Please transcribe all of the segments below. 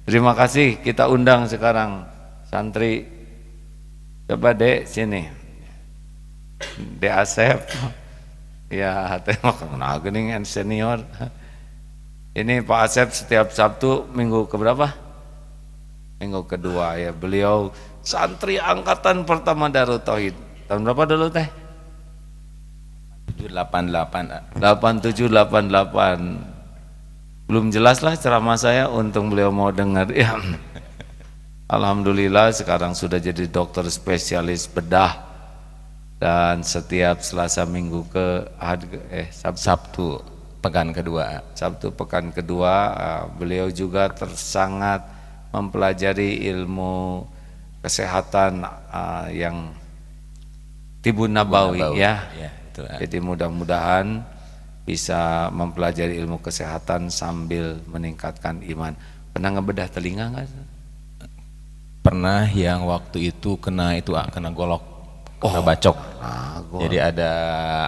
Terima kasih, kita undang sekarang santri. Coba Dek sini. Dek Asep. Ya, tengok nah gening senior. Ini Pak Asep setiap Sabtu minggu keberapa? Minggu kedua ya. Beliau santri angkatan pertama Darut Tauhid. Tahun berapa dulu teh? 788. 8788. Belum jelas lah ceramah saya, untung beliau mau dengar ya. Alhamdulillah sekarang sudah jadi dokter spesialis bedah, dan setiap Selasa minggu Sabtu pekan kedua. Sabtu pekan kedua beliau juga sangat mempelajari ilmu kesehatan yang Tibun Nabawi ya. Ya itu. Jadi mudah-mudahan bisa mempelajari ilmu kesehatan sambil meningkatkan iman. Pernah ngebedah telinga nggak? Pernah yang waktu itu kena golok, kena bacok. Jadi ada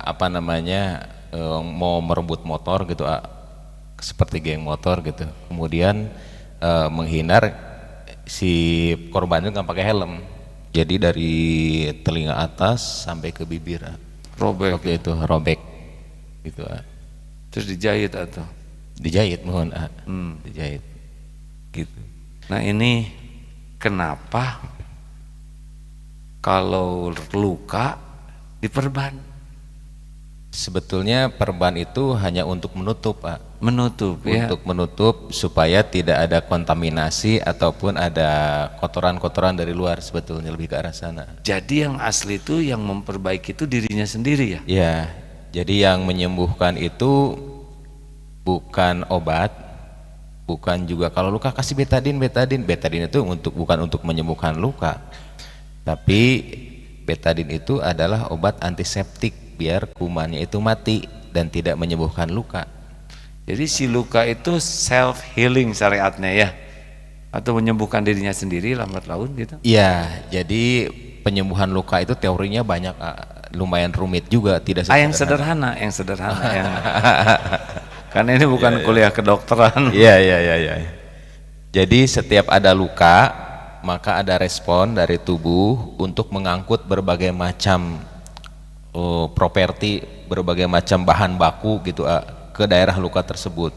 apa namanya mau merebut motor gitu, seperti geng motor gitu. Kemudian menghindar, si korban itu nggak pakai helm. Jadi dari telinga atas sampai ke bibir. Robek. Waktu itu robek gitu. Terus dijahit atau? Dijahit, mohon dijahit gitu. Nah ini kenapa kalau luka diperban? Sebetulnya perban itu hanya untuk menutup, Pak. Menutup ya. Untuk menutup supaya tidak ada kontaminasi ataupun ada kotoran-kotoran dari luar, sebetulnya lebih ke arah sana. Jadi yang asli itu yang memperbaiki itu dirinya sendiri ya? Ya, jadi yang menyembuhkan itu bukan obat, bukan juga kalau luka kasih betadin. Betadin itu bukan untuk menyembuhkan luka, tapi betadin itu adalah obat antiseptik biar kumannya itu mati dan tidak menyembuhkan luka. Jadi si luka itu self healing syariatnya ya, atau menyembuhkan dirinya sendiri lambat laun gitu? Iya, jadi penyembuhan luka itu teorinya banyak, lumayan rumit juga, tidak sederhana. Yang sederhana yang karena ini bukan kuliah kedokteran. Iya. Jadi setiap ada luka maka ada respon dari tubuh untuk mengangkut berbagai macam properti, berbagai macam bahan baku gitu ke daerah luka tersebut.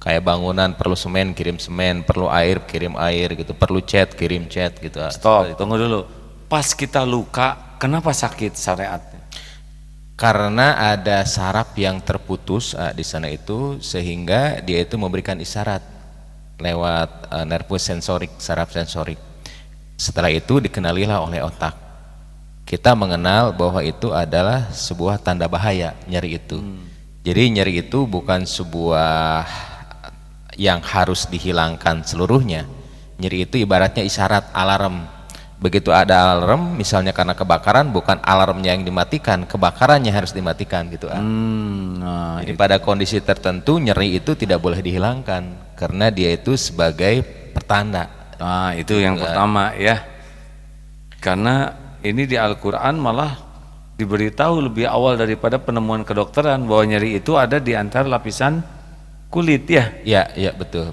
Kayak bangunan perlu semen, kirim semen, perlu air, kirim air gitu, perlu cat, kirim cat gitu. Stop, tunggu dulu. Pas kita luka, kenapa sakit syariatnya? Karena ada saraf yang terputus di sana itu, sehingga dia itu memberikan isyarat lewat nervus sensorik, saraf sensorik. Setelah itu dikenalilah oleh otak. Kita mengenal bahwa itu adalah sebuah tanda bahaya, nyeri itu. Jadi nyeri itu bukan sebuah yang harus dihilangkan seluruhnya. Nyeri itu ibaratnya isyarat, alarm. Begitu ada alarm, misalnya karena kebakaran, bukan alarmnya yang dimatikan, kebakarannya harus dimatikan gitu. Jadi pada kondisi tertentu nyeri itu tidak boleh dihilangkan karena dia itu sebagai pertanda. Nah itu yang pertama ya. Karena ini di Al-Quran malah diberitahu lebih awal daripada penemuan kedokteran bahwa nyeri itu ada di antara lapisan kulit ya. Ya betul.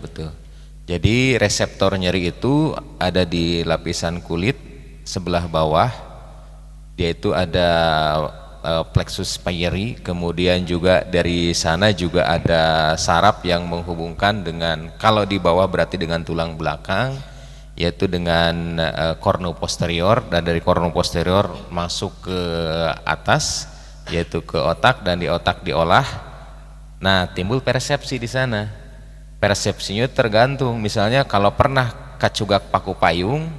Jadi reseptor nyeri itu ada di lapisan kulit sebelah bawah. Dia itu ada plexus payeri, kemudian juga dari sana juga ada saraf yang menghubungkan dengan, kalau di bawah berarti dengan tulang belakang, yaitu dengan kornu posterior, dan dari kornu posterior masuk ke atas yaitu ke otak, dan di otak diolah. Nah, timbul persepsi di sana. Persepsinya tergantung, misalnya kalau pernah kacugak paku payung,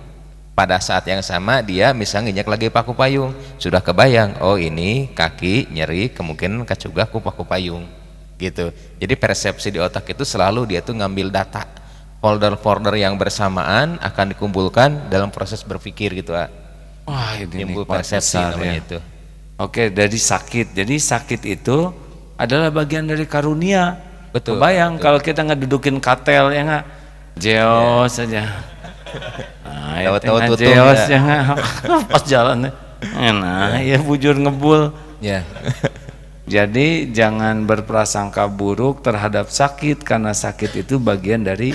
pada saat yang sama dia misalnya nginjak lagi paku payung, sudah kebayang, oh ini kaki nyeri kemungkinan kacugak ku paku payung gitu. Jadi persepsi di otak itu selalu dia tuh ngambil data, folder-folder yang bersamaan akan dikumpulkan dalam proses berpikir gitu. Wah, ini timbul persepsi namanya itu. Oke, dari sakit. Jadi sakit itu adalah bagian dari karunia. Betul. Bayang kalau kita ngedudukin katel ya nggak, jeos saja. Nah, tahu-tahu tutup jeos ya nggak, pas jalan. Nah, ya bujur ngebul. Ya. Jadi jangan berprasangka buruk terhadap sakit, karena sakit itu bagian dari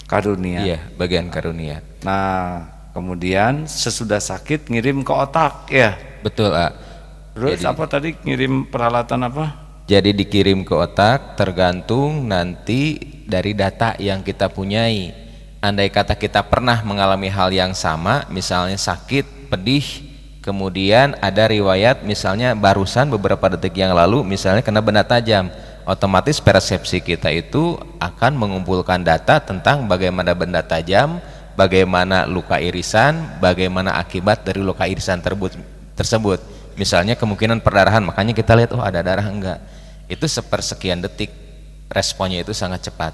karunia. Iya, bagian karunia. Nah, kemudian sesudah sakit ngirim ke otak ya. Betul, A. Terus Jadi- apa tadi ngirim peralatan apa? Jadi dikirim ke otak tergantung nanti dari data yang kita punyai. Andai kata kita pernah mengalami hal yang sama, misalnya sakit, pedih, kemudian ada riwayat misalnya barusan beberapa detik yang lalu misalnya kena benda tajam, otomatis persepsi kita itu akan mengumpulkan data tentang bagaimana benda tajam, bagaimana luka irisan, bagaimana akibat dari luka irisan tersebut. Misalnya kemungkinan perdarahan, makanya kita lihat oh ada darah enggak. Itu sepersekian detik, responnya itu sangat cepat.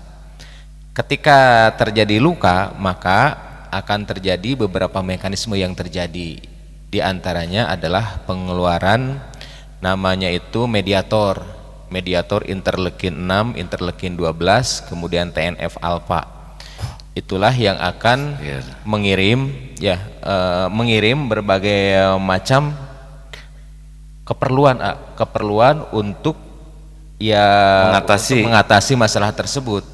Ketika terjadi luka, maka akan terjadi beberapa mekanisme yang terjadi. Di antaranya adalah pengeluaran namanya itu mediator interleukin 6, interleukin 12, kemudian TNF alfa. Itulah yang akan mengirim berbagai macam keperluan untuk mengatasi masalah tersebut.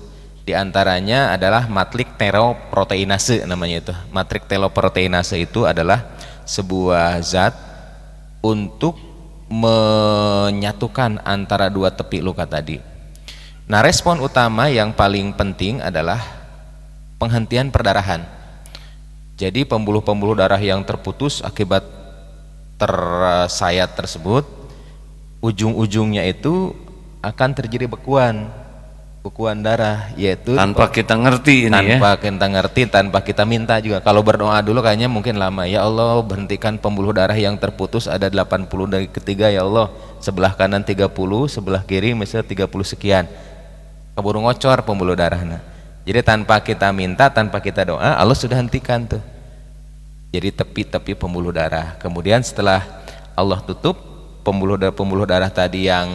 Di antaranya adalah matrik teloproteinase namanya itu. Matrik teloproteinase itu adalah sebuah zat untuk menyatukan antara dua tepi luka tadi. Nah, respon utama yang paling penting adalah penghentian perdarahan. Jadi pembuluh-pembuluh darah yang terputus akibat tersayat tersebut, ujung-ujungnya itu akan terjadi bekuan darah, yaitu Tanpa kita ngerti ini tanpa kita ngerti, tanpa kita minta juga. Kalau berdoa dulu kayaknya mungkin lama. Ya Allah, berhentikan pembuluh darah yang terputus, ada 80 dari ketiga ya Allah, sebelah kanan 30, sebelah kiri misalnya 30 sekian, keburu ngocor pembuluh darahnya. Jadi tanpa kita minta, tanpa kita doa, Allah sudah hentikan tuh. Jadi tepi-tepi pembuluh darah. Kemudian setelah Allah tutup pembuluh darah tadi yang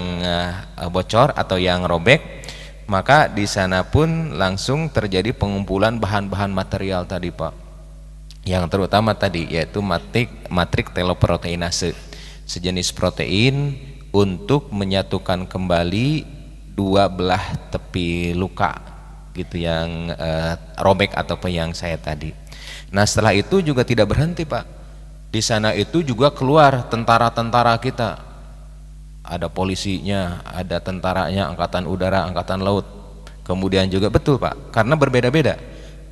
bocor atau yang robek, maka di sana pun langsung terjadi pengumpulan bahan-bahan material tadi Pak, yang terutama tadi yaitu matrik teloproteinase, sejenis protein untuk menyatukan kembali dua belah tepi luka gitu yang robek ataupun yang saya tadi. Nah, setelah itu juga tidak berhenti Pak, di sana itu juga keluar tentara-tentara kita. Ada polisinya, ada tentaranya, angkatan udara, angkatan laut. Kemudian juga betul Pak, karena berbeda-beda.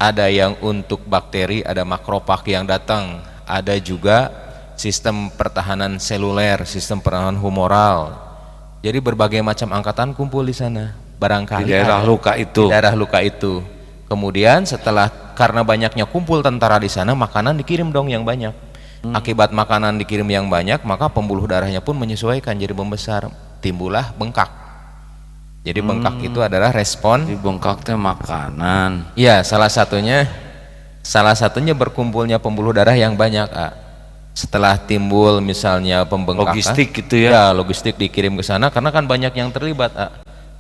Ada yang untuk bakteri, ada makrofag yang datang, ada juga sistem pertahanan seluler, sistem pertahanan humoral. Jadi berbagai macam angkatan kumpul di sana. Barangkali di daerah luka itu. Di daerah luka itu. Kemudian setelah karena banyaknya kumpul tentara di sana, makanan dikirim dong yang banyak. Akibat makanan dikirim yang banyak, maka pembuluh darahnya pun menyesuaikan jadi membesar, timbullah bengkak. Jadi bengkak itu adalah respon. Di bengkak teh makanan. Iya, salah satunya berkumpulnya pembuluh darah yang banyak. Setelah timbul misalnya pembengkakan, Logistik gitu ya. Ya, logistik dikirim ke sana karena kan banyak yang terlibat.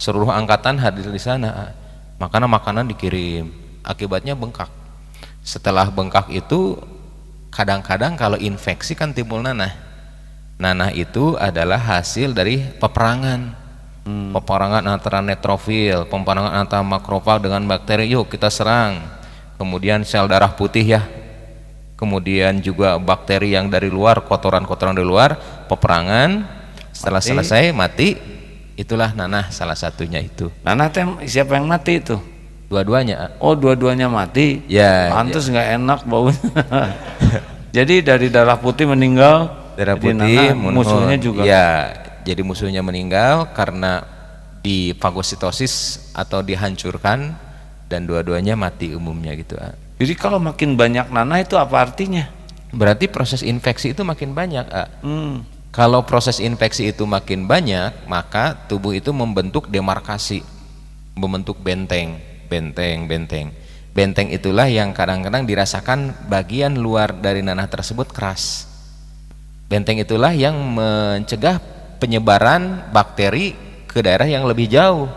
Seluruh angkatan hadir di sana. Makanan dikirim. Akibatnya bengkak. Setelah bengkak itu kadang-kadang kalau infeksi kan timbul nanah. Nanah itu adalah hasil dari peperangan. Peperangan antara neutrofil, peperangan antara makrofag dengan bakteri. Yuk kita serang. Kemudian sel darah putih ya. Kemudian juga bakteri yang dari luar, kotoran-kotoran dari luar, peperangan. Setelah selesai mati. Itulah nanah salah satunya itu. Nanah teh siapa yang mati itu? Dua-duanya. Oh, dua-duanya mati. Ya. Pantes nggak enak baunya. Jadi dari darah putih meninggal. Darah jadi putih, musuhnya juga. Ya, jadi musuhnya meninggal karena difagositosis atau dihancurkan, dan dua-duanya mati umumnya gitu. Jadi kalau makin banyak nanah itu apa artinya? Berarti proses infeksi itu makin banyak. Kalau proses infeksi itu makin banyak, maka tubuh itu membentuk demarkasi, membentuk benteng. Benteng itulah yang kadang-kadang dirasakan bagian luar dari nanah tersebut keras. Benteng itulah yang mencegah penyebaran bakteri ke daerah yang lebih jauh,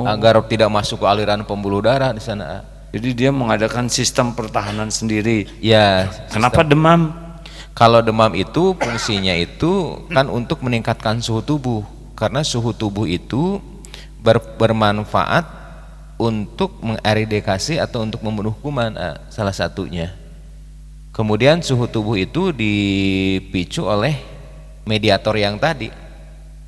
agar tidak masuk ke aliran pembuluh darah di sana. Jadi dia mengadakan sistem pertahanan sendiri. Ya. Kenapa demam? Kalau demam itu fungsinya itu kan untuk meningkatkan suhu tubuh, karena suhu tubuh itu bermanfaat untuk mengeradikasi atau untuk membunuh kuman, salah satunya. Kemudian suhu tubuh itu dipicu oleh mediator yang tadi,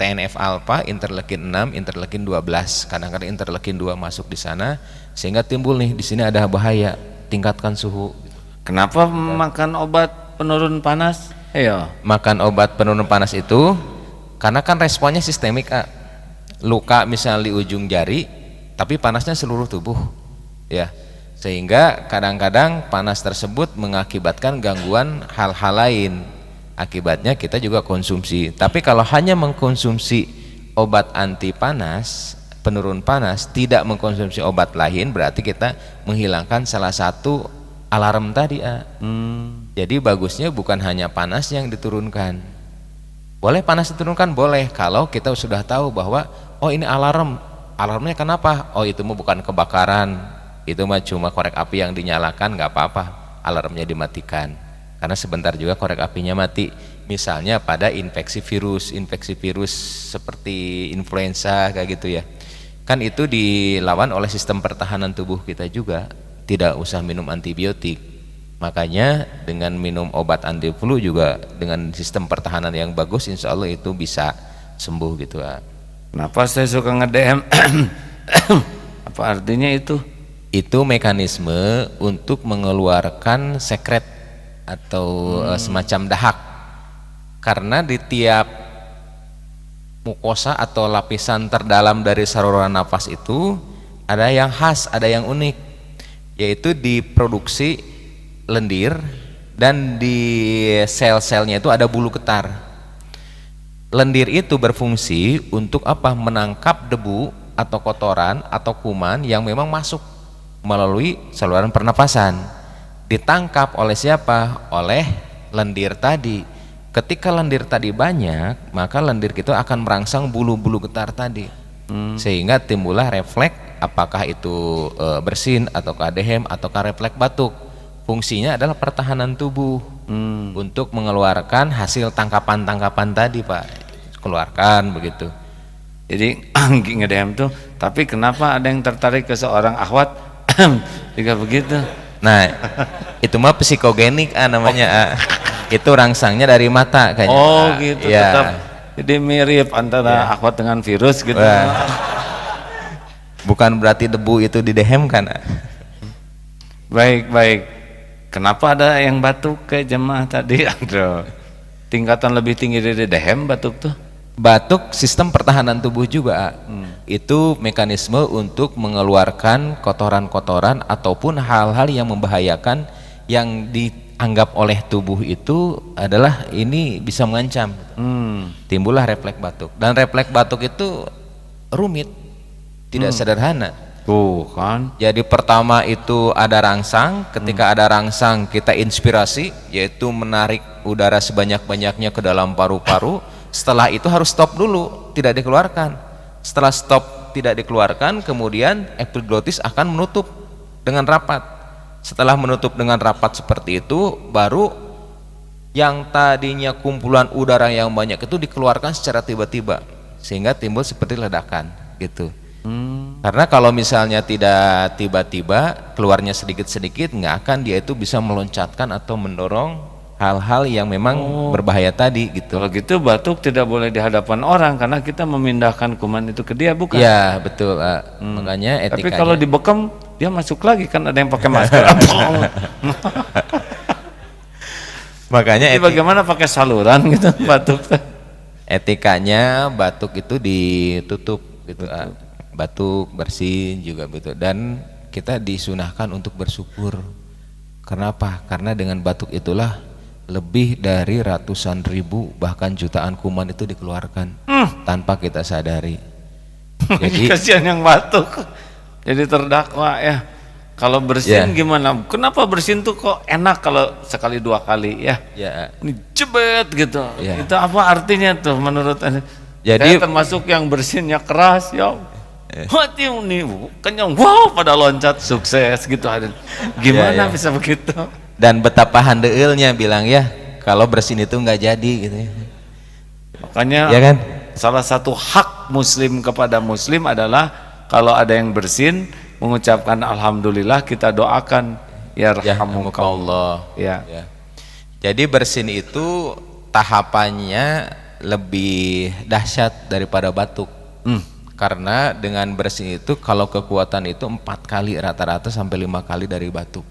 TNF alfa, interleukin 6, interleukin 12. Kadang-kadang interleukin 2 masuk di sana sehingga timbul nih di sini ada bahaya, tingkatkan suhu. Kenapa makan obat penurun panas? Ayo. Makan obat penurun panas itu karena kan responnya sistemik, luka misal di ujung jari tapi panasnya seluruh tubuh ya, sehingga kadang-kadang panas tersebut mengakibatkan gangguan hal-hal lain, akibatnya kita juga konsumsi. Tapi kalau hanya mengkonsumsi obat anti panas, penurun panas, tidak mengkonsumsi obat lain, berarti kita menghilangkan salah satu alarm tadi. Jadi bagusnya bukan hanya panas yang diturunkan. Boleh panas diturunkan, boleh kalau kita sudah tahu bahwa oh ini alarm. Alarmnya kenapa? Oh itu mah bukan kebakaran, itu mah cuma korek api yang dinyalakan, nggak apa-apa, alarmnya dimatikan. Karena sebentar juga korek apinya mati. Misalnya pada infeksi virus seperti influenza kayak gitu ya. Kan itu dilawan oleh sistem pertahanan tubuh kita juga, tidak usah minum antibiotik. Makanya dengan minum obat anti flu juga dengan sistem pertahanan yang bagus, insya Allah itu bisa sembuh gitu. Kenapa saya suka nge-DM? Apa artinya itu? Itu mekanisme untuk mengeluarkan sekret atau semacam dahak. Karena di tiap mukosa atau lapisan terdalam dari saluran nafas itu ada yang khas, ada yang unik, yaitu diproduksi lendir dan di sel-selnya itu ada bulu getar. Lendir itu berfungsi untuk apa? Menangkap debu atau kotoran atau kuman yang memang masuk melalui saluran pernapasan. Ditangkap oleh siapa? Oleh lendir tadi. Ketika lendir tadi banyak, maka lendir itu akan merangsang bulu-bulu getar tadi, sehingga timbullah refleks, apakah itu bersin atau dehem atau refleks batuk. Fungsinya adalah pertahanan tubuh untuk mengeluarkan hasil tangkapan-tangkapan tadi, Pak, keluarkan begitu. Jadi nge-DM tuh, tapi kenapa ada yang tertarik ke seorang akhwat jika begitu? Nah itu mah psikogenik namanya. Itu rangsangnya dari mata kayaknya. Oh gitu ya. Tetap. Jadi mirip antara akhwat dengan virus gitu. Bukan berarti debu itu didehem kan. Baik. Kenapa ada yang batuk ke jemaah tadi? Aduh, tingkatan lebih tinggi dari dehem batuk tuh. Batuk sistem pertahanan tubuh juga. Itu mekanisme untuk mengeluarkan kotoran-kotoran ataupun hal-hal yang membahayakan yang dianggap oleh tubuh itu adalah ini bisa mengancam. Timbullah refleks batuk. Dan refleks batuk itu rumit, tidak sederhana. Kan. Jadi pertama itu ada rangsang, ketika ada rangsang kita inspirasi, yaitu menarik udara sebanyak-banyaknya ke dalam paru-paru. Setelah itu harus stop dulu, tidak dikeluarkan. Setelah stop tidak dikeluarkan, kemudian epiglotis akan menutup dengan rapat. Setelah menutup dengan rapat seperti itu, baru yang tadinya kumpulan udara yang banyak itu dikeluarkan secara tiba-tiba, sehingga timbul seperti ledakan gitu. Karena kalau misalnya tidak tiba-tiba keluarnya sedikit-sedikit, nggak akan dia itu bisa meloncatkan atau mendorong hal-hal yang memang berbahaya tadi gitu. Kalau gitu batuk tidak boleh di hadapan orang karena kita memindahkan kuman itu ke dia, bukan? Ya betul. Makanya etikanya. Tapi kalau dibekam dia masuk lagi, kan ada yang pakai masker. Makanya bagaimana pakai saluran gitu batuk? Etikanya batuk itu ditutup gitu. Batuk bersin juga betul, dan kita disunahkan untuk bersyukur. Kenapa? Karena dengan batuk itulah lebih dari ratusan ribu bahkan jutaan kuman itu dikeluarkan tanpa kita sadari. Jadi kasihan yang batuk jadi terdakwa ya. Kalau bersin gimana? Kenapa bersin tuh kok enak kalau sekali dua kali ya? Ini jebet gitu. Itu apa artinya tuh menurut Anda? Jadi saya termasuk yang bersinnya keras ya. Hati ini kenyang, wow, pada loncat sukses gitu. Gimana bisa begitu? Dan betapa handeulnya bilang ya, kalau bersin itu nggak jadi gitu. Makanya ya kan? Salah satu hak muslim kepada muslim adalah kalau ada yang bersin mengucapkan alhamdulillah, kita doakan ya Yarhamukallah. Ya. Ya. Jadi bersin itu tahapannya lebih dahsyat daripada batuk. Karena dengan bersin itu kalau kekuatan itu 4 kali rata-rata sampai 5 kali dari batuk.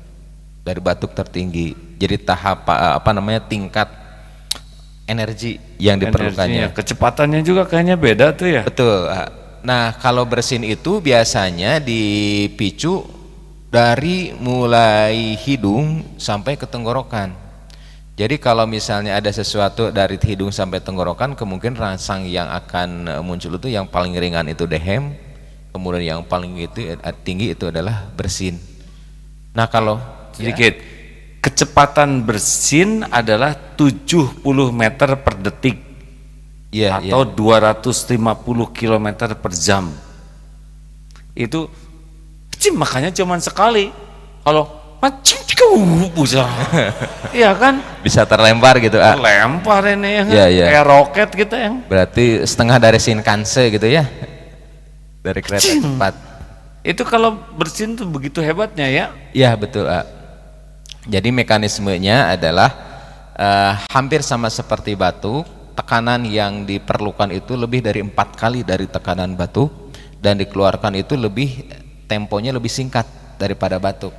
Dari batuk tertinggi. Jadi tahap tingkat energi yang diperlukannya. Kecepatannya juga kayaknya beda tuh ya. Betul. Nah, kalau bersin itu biasanya dipicu dari mulai hidung sampai ke tenggorokan. Jadi kalau misalnya ada sesuatu dari hidung sampai tenggorokan, kemungkinan rangsang yang akan muncul itu yang paling ringan itu dehem, kemudian yang paling tinggi itu adalah bersin. Nah, kalau sedikit kecepatan bersin adalah 70 meter per detik atau 250 km per jam. Itu makanya cuman sekali. Kalau iya kan bisa terlempar gitu. Lempar ini ya kan? Kayak roket gitu yang. Berarti setengah dari Shinkansen gitu ya, dari kereta cepat. Itu kalau bersin tuh begitu hebatnya ya. Iya betul. Jadi mekanismenya adalah hampir sama seperti batuk. Tekanan yang diperlukan itu lebih dari 4 kali dari tekanan batuk, dan dikeluarkan itu temponya lebih singkat daripada batuk.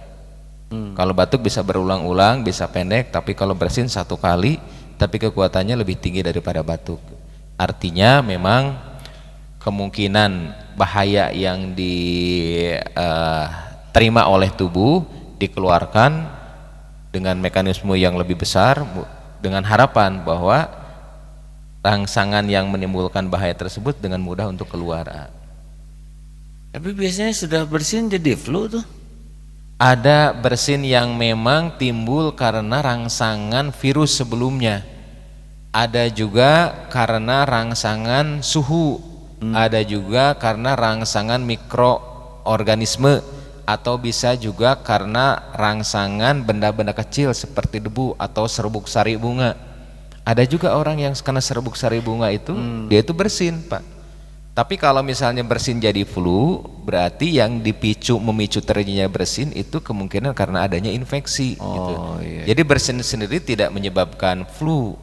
Kalau batuk bisa berulang-ulang, bisa pendek, tapi kalau bersin 1 kali, tapi kekuatannya lebih tinggi daripada batuk. Artinya memang kemungkinan bahaya yang diterima oleh tubuh dikeluarkan dengan mekanisme yang lebih besar, dengan harapan bahwa rangsangan yang menimbulkan bahaya tersebut dengan mudah untuk keluar. Tapi biasanya sudah bersin jadi flu tuh. Ada bersin yang memang timbul karena rangsangan virus sebelumnya. Ada juga karena rangsangan suhu. Ada juga karena rangsangan mikroorganisme, atau bisa juga karena rangsangan benda-benda kecil seperti debu atau serbuk sari bunga. Ada juga orang yang kena serbuk sari bunga itu dia itu bersin, Pak. Tapi kalau misalnya bersin jadi flu, berarti yang memicu terjadinya bersin itu kemungkinan karena adanya infeksi gitu. Jadi bersin sendiri tidak menyebabkan flu,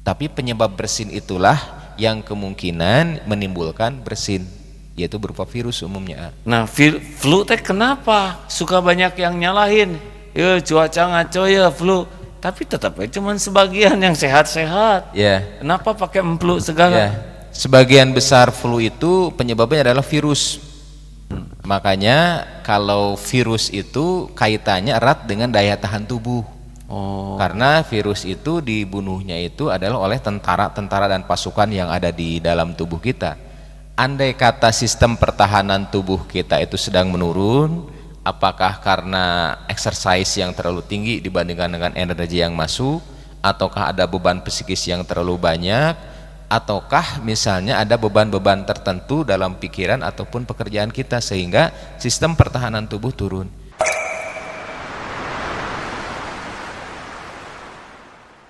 tapi penyebab bersin itulah yang kemungkinan menimbulkan bersin, yaitu berupa virus umumnya. Nah, flu teh kenapa suka banyak yang nyalahin? Ya cuaca ngaco ya flu, tapi tetap aja cuman sebagian yang sehat-sehat. Kenapa pakai flu segala? Sebagian besar flu itu penyebabnya adalah virus. Makanya kalau virus itu kaitannya erat dengan daya tahan tubuh. Karena virus itu dibunuhnya itu adalah oleh tentara dan pasukan yang ada di dalam tubuh kita. Andai kata sistem pertahanan tubuh kita itu sedang menurun, apakah karena exercise yang terlalu tinggi dibandingkan dengan energi yang masuk, ataukah ada beban psikis yang terlalu banyak, ataukah misalnya ada beban-beban tertentu dalam pikiran ataupun pekerjaan kita sehingga sistem pertahanan tubuh turun.